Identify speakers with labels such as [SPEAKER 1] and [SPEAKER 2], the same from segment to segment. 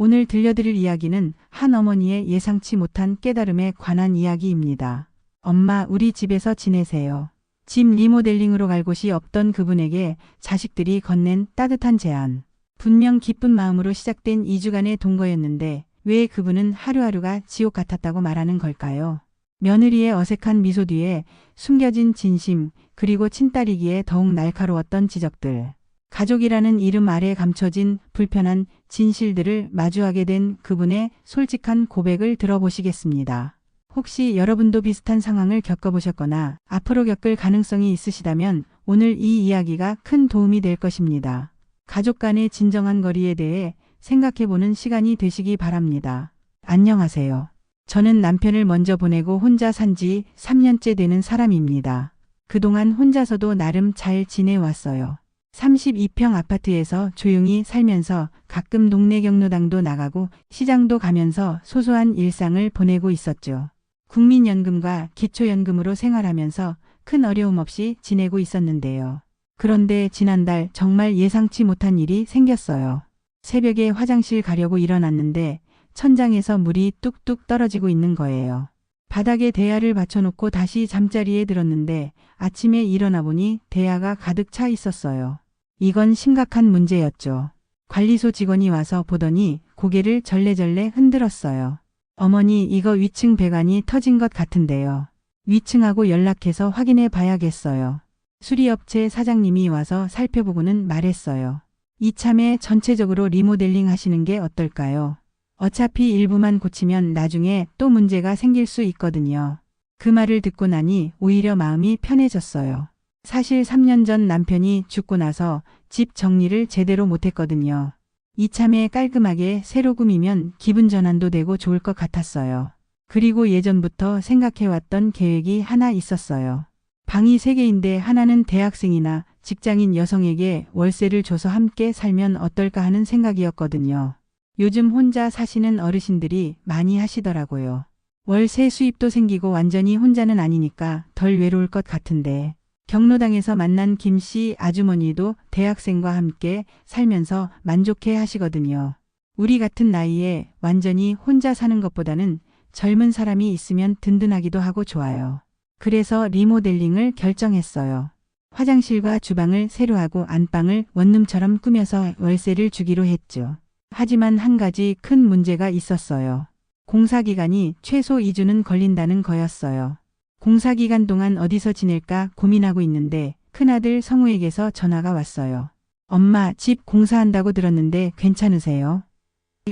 [SPEAKER 1] 오늘 들려드릴 이야기는 한 어머니의 예상치 못한 깨달음에 관한 이야기입니다. 엄마, 우리 집에서 지내세요. 집 리모델링으로 갈 곳이 없던 그분에게 자식들이 건넨 따뜻한 제안. 분명 기쁜 마음으로 시작된 2주간의 동거였는데 왜 그분은 하루하루가 지옥 같았다고 말하는 걸까요? 며느리의 어색한 미소 뒤에 숨겨진 진심, 그리고 친딸이기에 더욱 날카로웠던 지적들. 가족이라는 이름 아래 감춰진 불편한 진실들을 마주하게 된 그분의 솔직한 고백을 들어보시겠습니다. 혹시 여러분도 비슷한 상황을 겪어보셨거나 앞으로 겪을 가능성이 있으시다면 오늘 이 이야기가 큰 도움이 될 것입니다. 가족 간의 진정한 거리에 대해 생각해보는 시간이 되시기 바랍니다. 안녕하세요. 저는 남편을 먼저 보내고 혼자 산 지 3년째 되는 사람입니다. 그동안 혼자서도 나름 잘 지내왔어요. 32평 아파트에서 조용히 살면서 가끔 동네 경로당도 나가고 시장도 가면서 소소한 일상을 보내고 있었죠. 국민연금과 기초연금으로 생활하면서 큰 어려움 없이 지내고 있었는데요. 그런데 지난달 정말 예상치 못한 일이 생겼어요. 새벽에 화장실 가려고 일어났는데 천장에서 물이 뚝뚝 떨어지고 있는 거예요. 바닥에 대야를 받쳐놓고 다시 잠자리에 들었는데 아침에 일어나 보니 대야가 가득 차 있었어요. 이건 심각한 문제였죠. 관리소 직원이 와서 보더니 고개를 절레절레 흔들었어요. 어머니, 이거 위층 배관이 터진 것 같은데요. 위층하고 연락해서 확인해 봐야겠어요. 수리업체 사장님이 와서 살펴보고는 말했어요. 이참에 전체적으로 리모델링 하시는 게 어떨까요? 어차피 일부만 고치면 나중에 또 문제가 생길 수 있거든요. 그 말을 듣고 나니 오히려 마음이 편해졌어요. 사실 3년 전 남편이 죽고 나서 집 정리를 제대로 못했거든요. 이참에 깔끔하게 새로 꾸미면 기분 전환도 되고 좋을 것 같았어요. 그리고 예전부터 생각해왔던 계획이 하나 있었어요. 방이 3개인데 하나는 대학생이나 직장인 여성에게 월세를 줘서 함께 살면 어떨까 하는 생각이었거든요. 요즘 혼자 사시는 어르신들이 많이 하시더라고요. 월세 수입도 생기고 완전히 혼자는 아니니까 덜 외로울 것 같은데. 경로당에서 만난 김씨 아주머니도 대학생과 함께 살면서 만족해 하시거든요. 우리 같은 나이에 완전히 혼자 사는 것보다는 젊은 사람이 있으면 든든하기도 하고 좋아요. 그래서 리모델링을 결정했어요. 화장실과 주방을 새로 하고 안방을 원룸처럼 꾸며서 월세를 주기로 했죠. 하지만 한 가지 큰 문제가 있었어요. 공사기간이 최소 2주는 걸린다는 거였어요. 공사기간 동안 어디서 지낼까 고민하고 있는데 큰아들 성우에게서 전화가 왔어요. 엄마, 집 공사한다고 들었는데 괜찮으세요?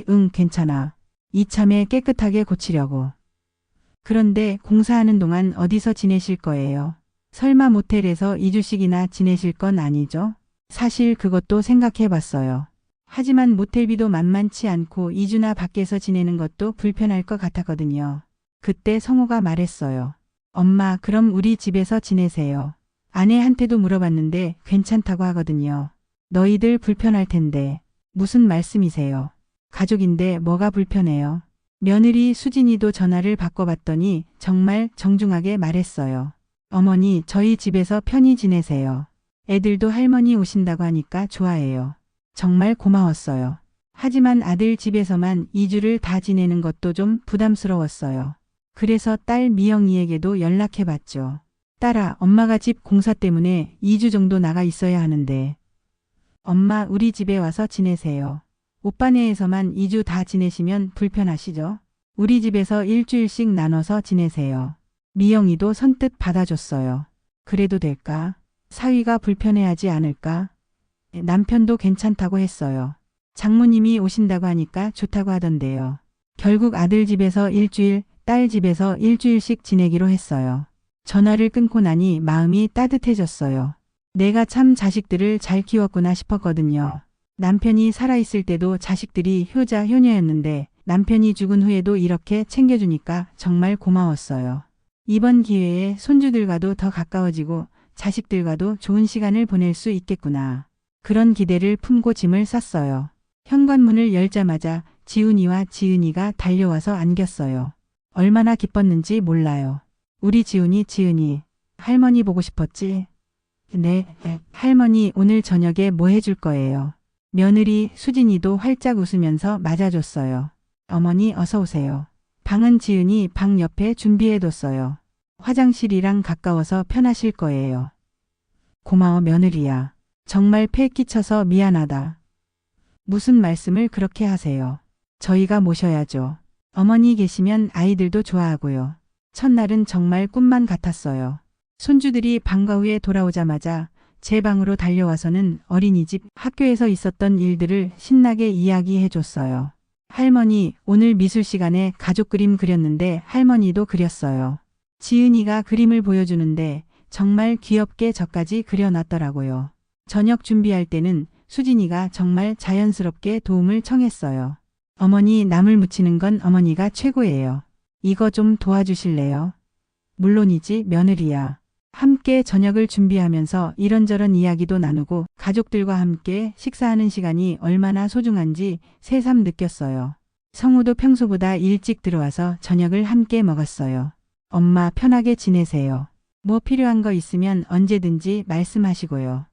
[SPEAKER 1] 응, 괜찮아. 이참에 깨끗하게 고치려고. 그런데 공사하는 동안 어디서 지내실 거예요? 설마 모텔에서 2주씩이나 지내실 건 아니죠? 사실 그것도 생각해 봤어요. 하지만 모텔비도 만만치 않고 2주나 밖에서 지내는 것도 불편할 것 같았거든요. 그때 성우가 말했어요. 엄마, 그럼 우리 집에서 지내세요. 아내한테도 물어봤는데 괜찮다고 하거든요. 너희들 불편할 텐데. 무슨 말씀이세요? 가족인데 뭐가 불편해요? 며느리 수진이도 전화를 바꿔봤더니 정말 정중하게 말했어요. 어머니, 저희 집에서 편히 지내세요. 애들도 할머니 오신다고 하니까 좋아해요. 정말 고마웠어요. 하지만 아들 집에서만 2주를 다 지내는 것도 좀 부담스러웠어요. 그래서 딸 미영이에게도 연락해봤죠. 딸아, 엄마가 집 공사 때문에 2주 정도 나가 있어야 하는데. 엄마, 우리 집에 와서 지내세요. 오빠네에서만 2주 다 지내시면 불편하시죠? 우리 집에서 일주일씩 나눠서 지내세요. 미영이도 선뜻 받아줬어요. 그래도 될까? 사위가 불편해하지 않을까? 남편도 괜찮다고 했어요. 장모님이 오신다고 하니까 좋다고 하던데요. 결국 아들 집에서 일주일, 딸 집에서 일주일씩 지내기로 했어요. 전화를 끊고 나니 마음이 따뜻해졌어요. 내가 참 자식들을 잘 키웠구나 싶었거든요. 남편이 살아있을 때도 자식들이 효자 효녀였는데 남편이 죽은 후에도 이렇게 챙겨주니까 정말 고마웠어요. 이번 기회에 손주들과도 더 가까워지고 자식들과도 좋은 시간을 보낼 수 있겠구나. 그런 기대를 품고 짐을 쌌어요. 현관문을 열자마자 지훈이와 지은이가 달려와서 안겼어요. 얼마나 기뻤는지 몰라요. 우리 지은이, 할머니 보고 싶었지? 네, 할머니 오늘 저녁에 뭐 해줄 거예요? 며느리 수진이도 활짝 웃으면서 맞아줬어요. 어머니 어서 오세요. 방은 지은이 방 옆에 준비해뒀어요. 화장실이랑 가까워서 편하실 거예요. 고마워 며느리야. 정말 패 끼쳐서 미안하다. 무슨 말씀을 그렇게 하세요. 저희가 모셔야죠. 어머니 계시면 아이들도 좋아하고요. 첫날은 정말 꿈만 같았어요. 손주들이 방과 후에 돌아오자마자 제 방으로 달려와서는 어린이집, 학교에서 있었던 일들을 신나게 이야기해 줬어요. 할머니, 오늘 미술 시간에 가족 그림 그렸는데 할머니도 그렸어요. 지은이가 그림을 보여주는데 정말 귀엽게 저까지 그려놨더라고요. 저녁 준비할 때는 수진이가 정말 자연스럽게 도움을 청했어요. 어머니, 나물 무치는 건 어머니가 최고예요. 이거 좀 도와주실래요? 물론이지 며느리야. 함께 저녁을 준비하면서 이런저런 이야기도 나누고 가족들과 함께 식사하는 시간이 얼마나 소중한지 새삼 느꼈어요. 성우도 평소보다 일찍 들어와서 저녁을 함께 먹었어요. 엄마 편하게 지내세요. 뭐 필요한 거 있으면 언제든지 말씀하시고요.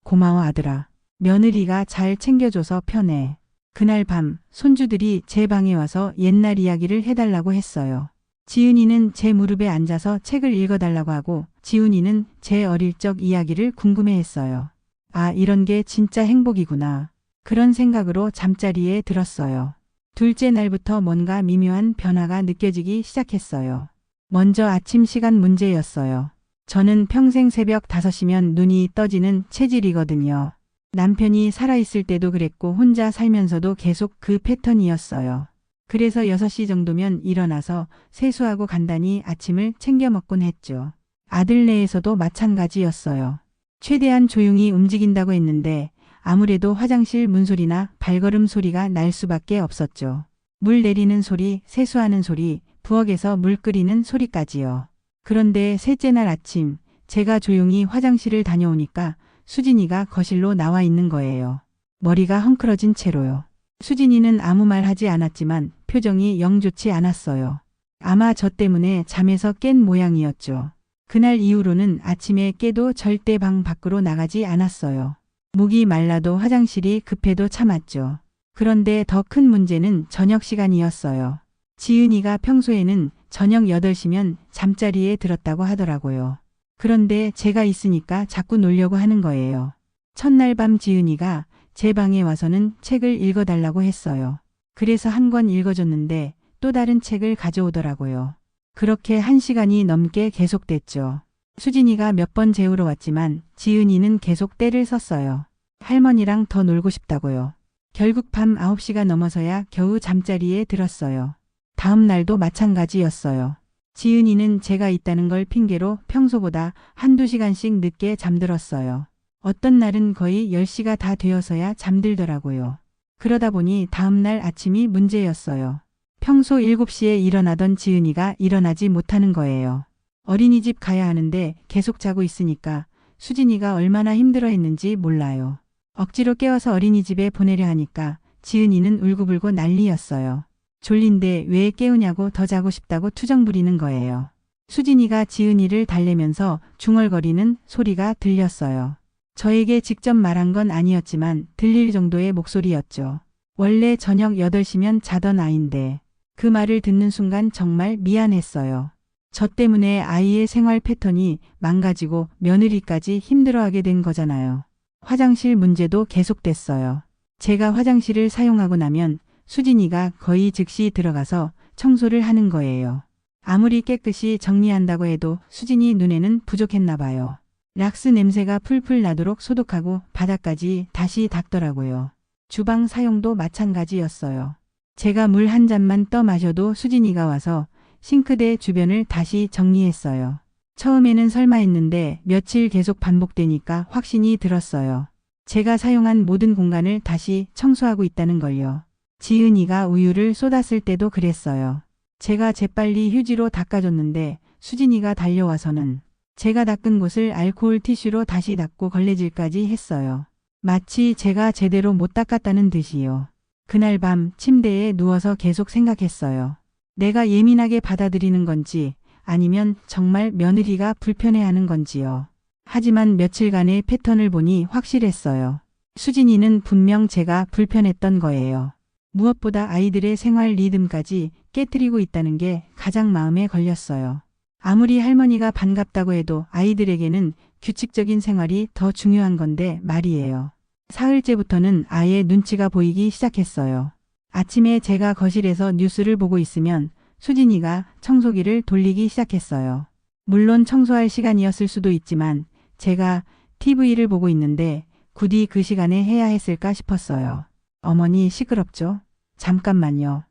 [SPEAKER 1] 고마워 아들아. 며느리가 잘 챙겨줘서 편해. 그날 밤 손주들이 제 방에 와서 옛날 이야기를 해달라고 했어요. 지은이는 제 무릎에 앉아서 책을 읽어달라고 하고 지훈이는 제 어릴 적 이야기를 궁금해했어요. 아, 이런 게 진짜 행복이구나. 그런 생각으로 잠자리에 들었어요. 둘째 날부터 뭔가 미묘한 변화가 느껴지기 시작했어요. 먼저 아침 시간 문제였어요. 저는 평생 새벽 5시면 눈이 떠지는 체질이거든요. 남편이 살아있을 때도 그랬고 혼자 살면서도 계속 그 패턴이었어요. 그래서 6시 정도면 일어나서 세수하고 간단히 아침을 챙겨 먹곤 했죠. 아들네에서도 마찬가지였어요. 최대한 조용히 움직인다고 했는데 아무래도 화장실 문소리나 발걸음 소리가 날 수밖에 없었죠. 물 내리는 소리, 세수하는 소리, 부엌에서 물 끓이는 소리까지요. 그런데 셋째 날 아침 제가 조용히 화장실을 다녀오니까 수진이가 거실로 나와 있는 거예요. 머리가 헝클어진 채로요. 수진이는 아무 말 하지 않았지만 표정이 영 좋지 않았어요. 아마 저 때문에 잠에서 깬 모양이었죠. 그날 이후로는 아침에 깨도 절대 방 밖으로 나가지 않았어요. 목이 말라도 화장실이 급해도 참았죠. 그런데 더 큰 문제는 저녁 시간이었어요. 지은이가 평소에는 저녁 8시면 잠자리에 들었다고 하더라고요. 그런데 제가 있으니까 자꾸 놀려고 하는 거예요. 첫날 밤 지은이가 제 방에 와서는 책을 읽어달라고 했어요. 그래서 한 권 읽어줬는데 또 다른 책을 가져오더라고요. 그렇게 1시간이 넘게 계속됐죠. 수진이가 몇 번 재우러 왔지만 지은이는 계속 떼를 썼어요. 할머니랑 더 놀고 싶다고요. 결국 밤 9시가 넘어서야 겨우 잠자리에 들었어요. 다음 날도 마찬가지였어요. 지은이는 제가 있다는 걸 핑계로 평소보다 1~2시간씩 늦게 잠들었어요. 어떤 날은 거의 10시가 다 되어서야 잠들더라고요. 그러다 보니 다음날 아침이 문제였어요. 평소 7시에 일어나던 지은이가 일어나지 못하는 거예요. 어린이집 가야 하는데 계속 자고 있으니까 수진이가 얼마나 힘들어했는지 몰라요. 억지로 깨워서 어린이집에 보내려 하니까 지은이는 울고불고 난리였어요. 졸린데 왜 깨우냐고 더 자고 싶다고 투정 부리는 거예요. 수진이가 지은이를 달래면서 중얼거리는 소리가 들렸어요. 저에게 직접 말한 건 아니었지만 들릴 정도의 목소리였죠. 원래 저녁 8시면 자던 아인데 그 말을 듣는 순간 정말 미안했어요. 저 때문에 아이의 생활 패턴이 망가지고 며느리까지 힘들어하게 된 거잖아요. 화장실 문제도 계속됐어요. 제가 화장실을 사용하고 나면 수진이가 거의 즉시 들어가서 청소를 하는 거예요. 아무리 깨끗이 정리한다고 해도 수진이 눈에는 부족했나 봐요. 락스 냄새가 풀풀 나도록 소독하고 바닥까지 다시 닦더라고요. 주방 사용도 마찬가지였어요. 제가 물 한 잔만 떠 마셔도 수진이가 와서 싱크대 주변을 다시 정리했어요. 처음에는 설마 했는데 며칠 계속 반복되니까 확신이 들었어요. 제가 사용한 모든 공간을 다시 청소하고 있다는 걸요. 지은이가 우유를 쏟았을 때도 그랬어요. 제가 재빨리 휴지로 닦아줬는데 수진이가 달려와서는 제가 닦은 곳을 알코올 티슈로 다시 닦고 걸레질까지 했어요. 마치 제가 제대로 못 닦았다는 듯이요. 그날 밤 침대에 누워서 계속 생각했어요. 내가 예민하게 받아들이는 건지 아니면 정말 며느리가 불편해하는 건지요. 하지만 며칠간의 패턴을 보니 확실했어요. 수진이는 분명 제가 불편했던 거예요. 무엇보다 아이들의 생활 리듬까지 깨트리고 있다는 게 가장 마음에 걸렸어요. 아무리 할머니가 반갑다고 해도 아이들에게는 규칙적인 생활이 더 중요한 건데 말이에요. 사흘째부터는 아예 눈치가 보이기 시작했어요. 아침에 제가 거실에서 뉴스를 보고 있으면 수진이가 청소기를 돌리기 시작했어요. 물론 청소할 시간이었을 수도 있지만 제가 TV를 보고 있는데 굳이 그 시간에 해야 했을까 싶었어요. 어머니 시끄럽죠? 잠깐만요.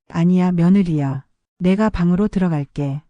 [SPEAKER 1] 아니야, 며느리야. 내가 방으로 들어갈게.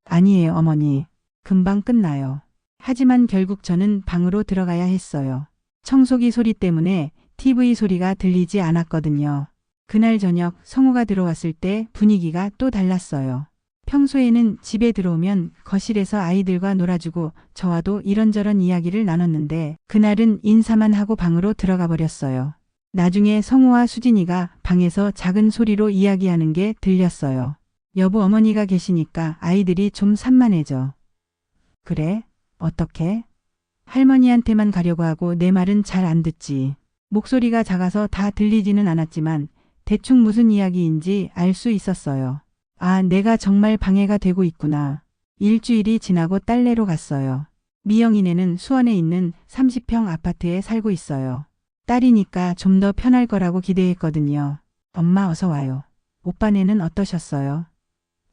[SPEAKER 1] 아니에요, 어머니. 금방 끝나요. 하지만 결국 저는 방으로 들어가야 했어요. 청소기 소리 때문에 TV 소리가 들리지 않았거든요. 그날 저녁 성우가 들어왔을 때 분위기가 또 달랐어요. 평소에는 집에 들어오면 거실에서 아이들과 놀아주고 저와도 이런저런 이야기를 나눴는데 그날은 인사만 하고 방으로 들어가 버렸어요. 나중에 성우와 수진이가 방에서 작은 소리로 이야기하는 게 들렸어요. 여보, 어머니가 계시니까 아이들이 좀 산만해져. 그래? 어떻게? 할머니한테만 가려고 하고 내 말은 잘 안 듣지. 목소리가 작아서 다 들리지는 않았지만 대충 무슨 이야기인지 알 수 있었어요. 아, 내가 정말 방해가 되고 있구나. 일주일이 지나고 딸네로 갔어요. 미영이네는 수원에 있는 30평 아파트에 살고 있어요. 딸이니까 좀 더 편할 거라고 기대했거든요. 엄마 어서 와요. 오빠네는 어떠셨어요?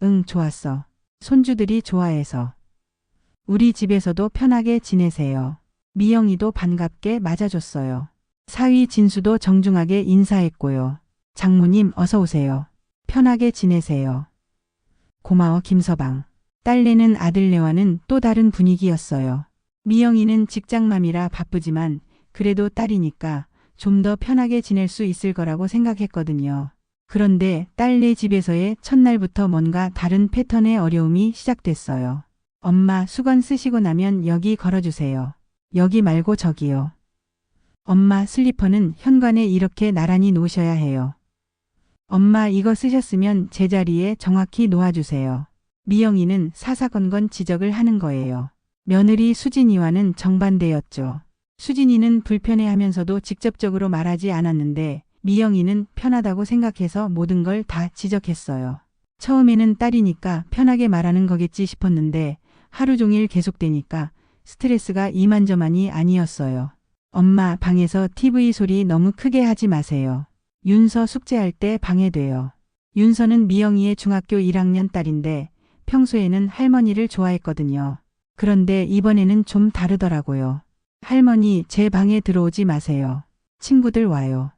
[SPEAKER 1] 응, 좋았어. 손주들이 좋아해서. 우리 집에서도 편하게 지내세요. 미영이도 반갑게 맞아줬어요. 사위 진수도 정중하게 인사했고요. 장모님 어서 오세요. 편하게 지내세요. 고마워 김서방. 딸내는 아들네와는 또 다른 분위기였어요. 미영이는 직장맘이라 바쁘지만 그래도 딸이니까 좀 더 편하게 지낼 수 있을 거라고 생각했거든요. 그런데 딸네 집에서의 첫날부터 뭔가 다른 패턴의 어려움이 시작됐어요. 엄마 수건 쓰시고 나면 여기 걸어주세요. 여기 말고 저기요. 엄마 슬리퍼는 현관에 이렇게 나란히 놓으셔야 해요. 엄마 이거 쓰셨으면 제자리에 정확히 놓아주세요. 미영이는 사사건건 지적을 하는 거예요. 며느리 수진이와는 정반대였죠. 수진이는 불편해하면서도 직접적으로 말하지 않았는데 미영이는 편하다고 생각해서 모든 걸 다 지적했어요. 처음에는 딸이니까 편하게 말하는 거겠지 싶었는데 하루 종일 계속되니까 스트레스가 이만저만이 아니었어요. 엄마 방에서 TV 소리 너무 크게 하지 마세요. 윤서 숙제할 때 방해돼요. 윤서는 미영이의 중학교 1학년 딸인데 평소에는 할머니를 좋아했거든요. 그런데 이번에는 좀 다르더라고요. 할머니 제 방에 들어오지 마세요. 친구들 와요.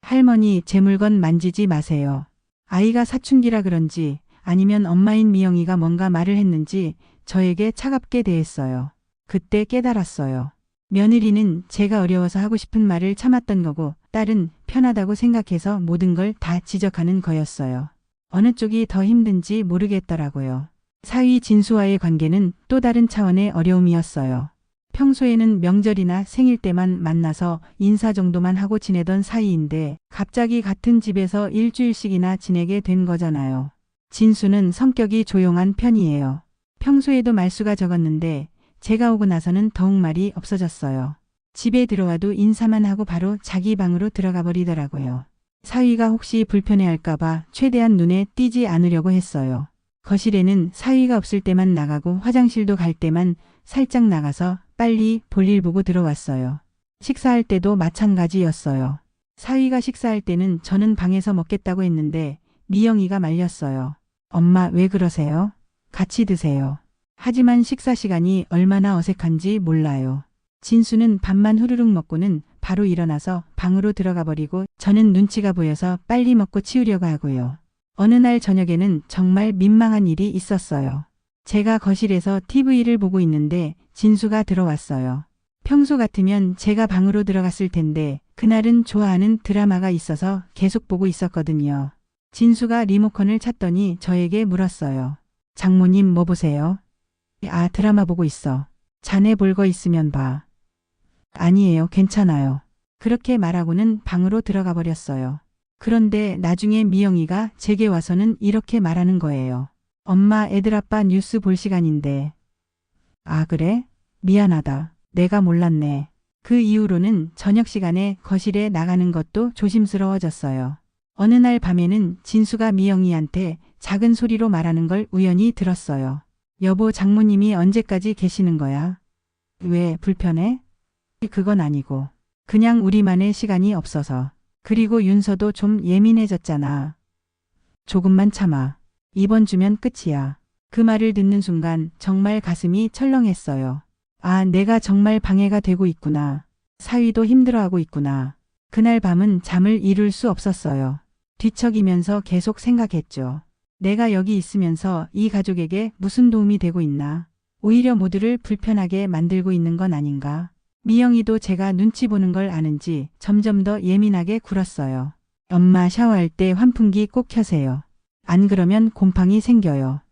[SPEAKER 1] 할머니 제 물건 만지지 마세요. 아이가 사춘기라 그런지 아니면 엄마인 미영이가 뭔가 말을 했는지 저에게 차갑게 대했어요. 그때 깨달았어요. 며느리는 제가 어려워서 하고 싶은 말을 참았던 거고 딸은 편하다고 생각해서 모든 걸 다 지적하는 거였어요. 어느 쪽이 더 힘든지 모르겠더라고요. 사위 진수와의 관계는 또 다른 차원의 어려움이었어요. 평소에는 명절이나 생일 때만 만나서 인사 정도만 하고 지내던 사이인데 갑자기 같은 집에서 일주일씩이나 지내게 된 거잖아요. 진수는 성격이 조용한 편이에요. 평소에도 말수가 적었는데 제가 오고 나서는 더욱 말이 없어졌어요. 집에 들어와도 인사만 하고 바로 자기 방으로 들어가 버리더라고요. 사위가 혹시 불편해할까봐 최대한 눈에 띄지 않으려고 했어요. 거실에는 사위가 없을 때만 나가고 화장실도 갈 때만 살짝 나가서 빨리 볼일 보고 들어왔어요. 식사할 때도 마찬가지였어요. 사위가 식사할 때는 저는 방에서 먹겠다고 했는데 미영이가 말렸어요. 엄마 왜 그러세요? 같이 드세요. 하지만 식사 시간이 얼마나 어색한지 몰라요. 진수는 밥만 후루룩 먹고는 바로 일어나서 방으로 들어가 버리고 저는 눈치가 보여서 빨리 먹고 치우려고 하고요. 어느 날 저녁에는 정말 민망한 일이 있었어요. 제가 거실에서 TV를 보고 있는데 진수가 들어왔어요. 평소 같으면 제가 방으로 들어갔을 텐데 그날은 좋아하는 드라마가 있어서 계속 보고 있었거든요. 진수가 리모컨을 찾더니 저에게 물었어요. 장모님 뭐 보세요? 아, 드라마 보고 있어. 자네 볼 거 있으면 봐. 아니에요, 괜찮아요. 그렇게 말하고는 방으로 들어가 버렸어요. 그런데 나중에 미영이가 제게 와서는 이렇게 말하는 거예요. 엄마 애들 아빠 뉴스 볼 시간인데. 아 그래? 미안하다. 내가 몰랐네. 그 이후로는 저녁 시간에 거실에 나가는 것도 조심스러워졌어요. 어느 날 밤에는 진수가 미영이한테 작은 소리로 말하는 걸 우연히 들었어요. 여보, 장모님이 언제까지 계시는 거야? 왜, 불편해? 그건 아니고. 그냥 우리만의 시간이 없어서. 그리고 윤서도 좀 예민해졌잖아. 조금만 참아. 이번 주면 끝이야. 그 말을 듣는 순간 정말 가슴이 철렁했어요. 아, 내가 정말 방해가 되고 있구나. 사위도 힘들어하고 있구나. 그날 밤은 잠을 이룰 수 없었어요. 뒤척이면서 계속 생각했죠. 내가 여기 있으면서 이 가족에게 무슨 도움이 되고 있나? 오히려 모두를 불편하게 만들고 있는 건 아닌가? 미영이도 제가 눈치 보는 걸 아는지 점점 더 예민하게 굴었어요. 엄마, 샤워할 때 환풍기 꼭 켜세요. 안 그러면 곰팡이 생겨요.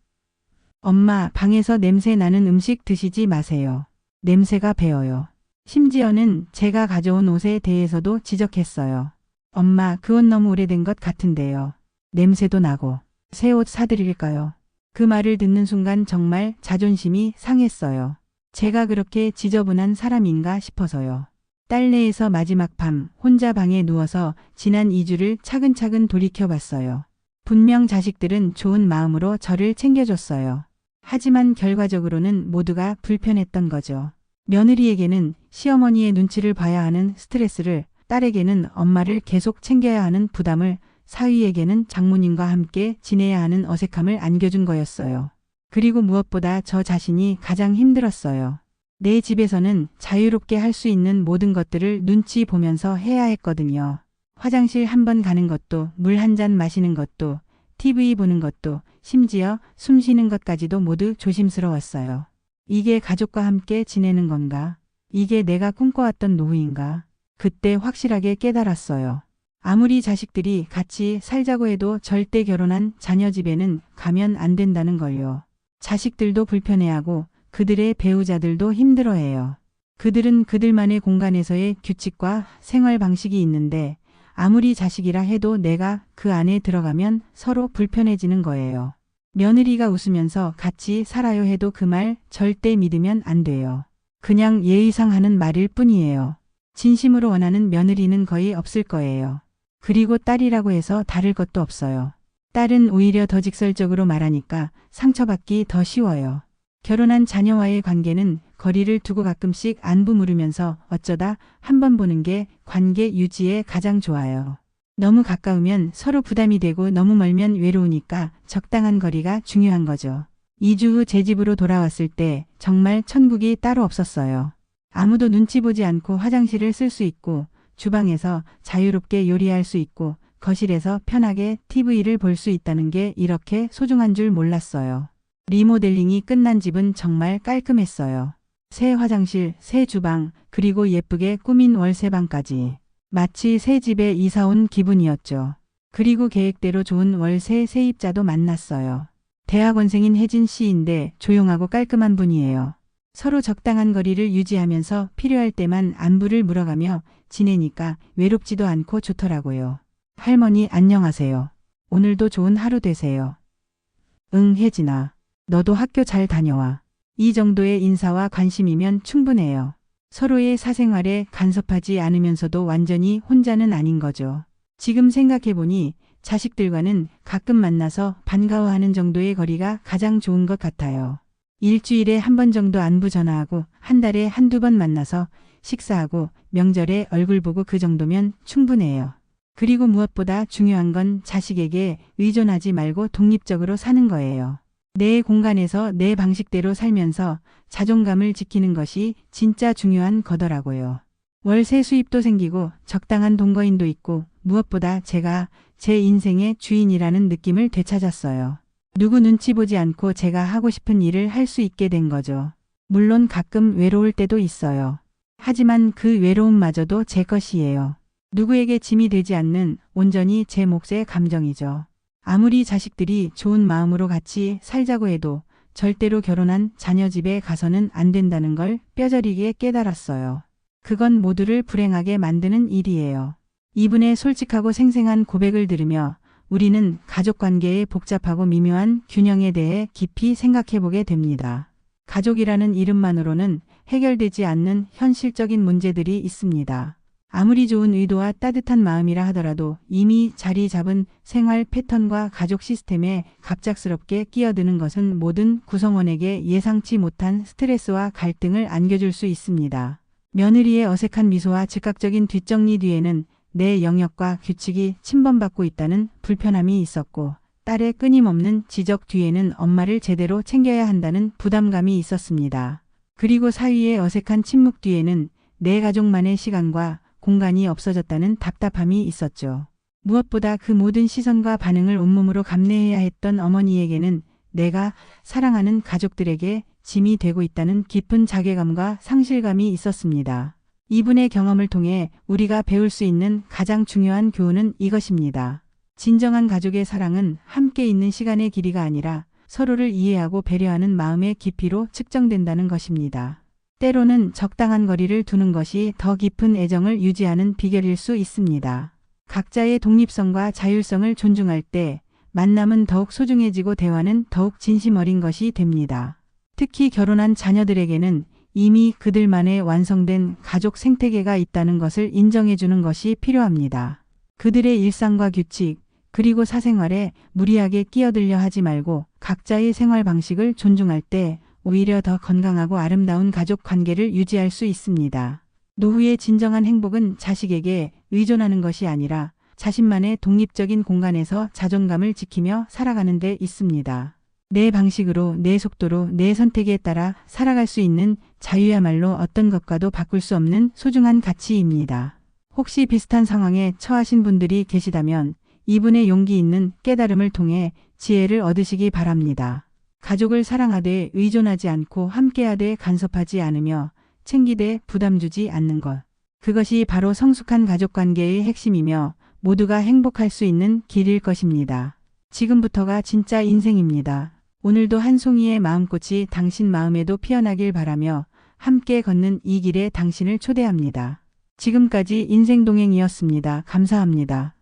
[SPEAKER 1] 엄마, 방에서 냄새 나는 음식 드시지 마세요. 냄새가 배어요. 심지어는 제가 가져온 옷에 대해서도 지적했어요. 엄마, 그 옷 너무 오래된 것 같은데요. 냄새도 나고. 새 옷 사드릴까요? 그 말을 듣는 순간 정말 자존심이 상했어요. 제가 그렇게 지저분한 사람인가 싶어서요. 딸내에서 마지막 밤 혼자 방에 누워서 지난 2주를 차근차근 돌이켜봤어요. 분명 자식들은 좋은 마음으로 저를 챙겨줬어요. 하지만 결과적으로는 모두가 불편했던 거죠. 며느리에게는 시어머니의 눈치를 봐야 하는 스트레스를, 딸에게는 엄마를 계속 챙겨야 하는 부담을, 사위에게는 장모님과 함께 지내야 하는 어색함을 안겨준 거였어요. 그리고 무엇보다 저 자신이 가장 힘들었어요. 내 집에서는 자유롭게 할 수 있는 모든 것들을 눈치 보면서 해야 했거든요. 화장실 한 번 가는 것도, 물 한 잔 마시는 것도, TV 보는 것도, 심지어 숨 쉬는 것까지도 모두 조심스러웠어요. 이게 가족과 함께 지내는 건가? 이게 내가 꿈꿔왔던 노후인가? 그때 확실하게 깨달았어요. 아무리 자식들이 같이 살자고 해도 절대 결혼한 자녀 집에는 가면 안 된다는 걸요. 자식들도 불편해하고 그들의 배우자들도 힘들어해요. 그들은 그들만의 공간에서의 규칙과 생활 방식이 있는데 아무리 자식이라 해도 내가 그 안에 들어가면 서로 불편해지는 거예요. 며느리가 웃으면서 같이 살아요 해도 그 말 절대 믿으면 안 돼요. 그냥 예의상 하는 말일 뿐이에요. 진심으로 원하는 며느리는 거의 없을 거예요. 그리고 딸이라고 해서 다를 것도 없어요. 딸은 오히려 더 직설적으로 말하니까 상처받기 더 쉬워요. 결혼한 자녀와의 관계는 거리를 두고 가끔씩 안부 물으면서 어쩌다 한 번 보는 게 관계 유지에 가장 좋아요. 너무 가까우면 서로 부담이 되고 너무 멀면 외로우니까 적당한 거리가 중요한 거죠. 2주 후 제 집으로 돌아왔을 때 정말 천국이 따로 없었어요. 아무도 눈치 보지 않고 화장실을 쓸 수 있고 주방에서 자유롭게 요리할 수 있고 거실에서 편하게 TV를 볼 수 있다는 게 이렇게 소중한 줄 몰랐어요. 리모델링이 끝난 집은 정말 깔끔했어요. 새 화장실, 새 주방, 그리고 예쁘게 꾸민 월세방까지. 마치 새 집에 이사 온 기분이었죠. 그리고 계획대로 좋은 월세 세입자도 만났어요. 대학원생인 혜진 씨인데 조용하고 깔끔한 분이에요. 서로 적당한 거리를 유지하면서 필요할 때만 안부를 물어가며 지내니까 외롭지도 않고 좋더라고요. 할머니 안녕하세요. 오늘도 좋은 하루 되세요. 응, 혜진아. 너도 학교 잘 다녀와. 이 정도의 인사와 관심이면 충분해요. 서로의 사생활에 간섭하지 않으면서도 완전히 혼자는 아닌 거죠. 지금 생각해보니 자식들과는 가끔 만나서 반가워하는 정도의 거리가 가장 좋은 것 같아요. 일주일에 한 번 정도 안부 전화하고 한 달에 한두 번 만나서 식사하고 명절에 얼굴 보고 그 정도면 충분해요. 그리고 무엇보다 중요한 건 자식에게 의존하지 말고 독립적으로 사는 거예요. 내 공간에서 내 방식대로 살면서 자존감을 지키는 것이 진짜 중요한 거더라고요. 월세 수입도 생기고 적당한 동거인도 있고 무엇보다 제가 제 인생의 주인이라는 느낌을 되찾았어요. 누구 눈치 보지 않고 제가 하고 싶은 일을 할 수 있게 된 거죠. 물론 가끔 외로울 때도 있어요. 하지만 그 외로움마저도 제 것이에요. 누구에게 짐이 되지 않는 온전히 제 몫의 감정이죠. 아무리 자식들이 좋은 마음으로 같이 살자고 해도 절대로 결혼한 자녀 집에 가서는 안 된다는 걸 뼈저리게 깨달았어요. 그건 모두를 불행하게 만드는 일이에요. 이분의 솔직하고 생생한 고백을 들으며 우리는 가족관계의 복잡하고 미묘한 균형에 대해 깊이 생각해보게 됩니다. 가족이라는 이름만으로는 해결되지 않는 현실적인 문제들이 있습니다. 아무리 좋은 의도와 따뜻한 마음이라 하더라도 이미 자리 잡은 생활 패턴과 가족 시스템에 갑작스럽게 끼어드는 것은 모든 구성원에게 예상치 못한 스트레스와 갈등을 안겨줄 수 있습니다. 며느리의 어색한 미소와 즉각적인 뒷정리 뒤에는 내 영역과 규칙이 침범받고 있다는 불편함이 있었고, 딸의 끊임없는 지적 뒤에는 엄마를 제대로 챙겨야 한다는 부담감이 있었습니다. 그리고 사위의 어색한 침묵 뒤에는 내 가족만의 시간과 공간이 없어졌다는 답답함이 있었죠. 무엇보다 그 모든 시선과 반응을 온몸으로 감내해야 했던 어머니에게는 내가 사랑하는 가족들에게 짐이 되고 있다는 깊은 자괴감과 상실감이 있었습니다. 이분의 경험을 통해 우리가 배울 수 있는 가장 중요한 교훈은 이것입니다. 진정한 가족의 사랑은 함께 있는 시간의 길이가 아니라 서로를 이해하고 배려하는 마음의 깊이로 측정된다는 것입니다. 때로는 적당한 거리를 두는 것이 더 깊은 애정을 유지하는 비결일 수 있습니다. 각자의 독립성과 자율성을 존중할 때 만남은 더욱 소중해지고 대화는 더욱 진심 어린 것이 됩니다. 특히 결혼한 자녀들에게는 이미 그들만의 완성된 가족 생태계가 있다는 것을 인정해주는 것이 필요합니다. 그들의 일상과 규칙, 그리고 사생활에 무리하게 끼어들려 하지 말고 각자의 생활 방식을 존중할 때 오히려 더 건강하고 아름다운 가족 관계를 유지할 수 있습니다. 노후의 진정한 행복은 자식에게 의존하는 것이 아니라 자신만의 독립적인 공간에서 자존감을 지키며 살아가는 데 있습니다. 내 방식으로, 내 속도로, 내 선택에 따라 살아갈 수 있는 자유야말로 어떤 것과도 바꿀 수 없는 소중한 가치입니다. 혹시 비슷한 상황에 처하신 분들이 계시다면 이분의 용기 있는 깨달음을 통해 지혜를 얻으시기 바랍니다. 가족을 사랑하되 의존하지 않고 함께하되 간섭하지 않으며 챙기되 부담 주지 않는 것. 그것이 바로 성숙한 가족관계의 핵심이며 모두가 행복할 수 있는 길일 것입니다. 지금부터가 진짜 인생입니다. 오늘도 한 송이의 마음꽃이 당신 마음에도 피어나길 바라며 함께 걷는 이 길에 당신을 초대합니다. 지금까지 인생동행이었습니다. 감사합니다.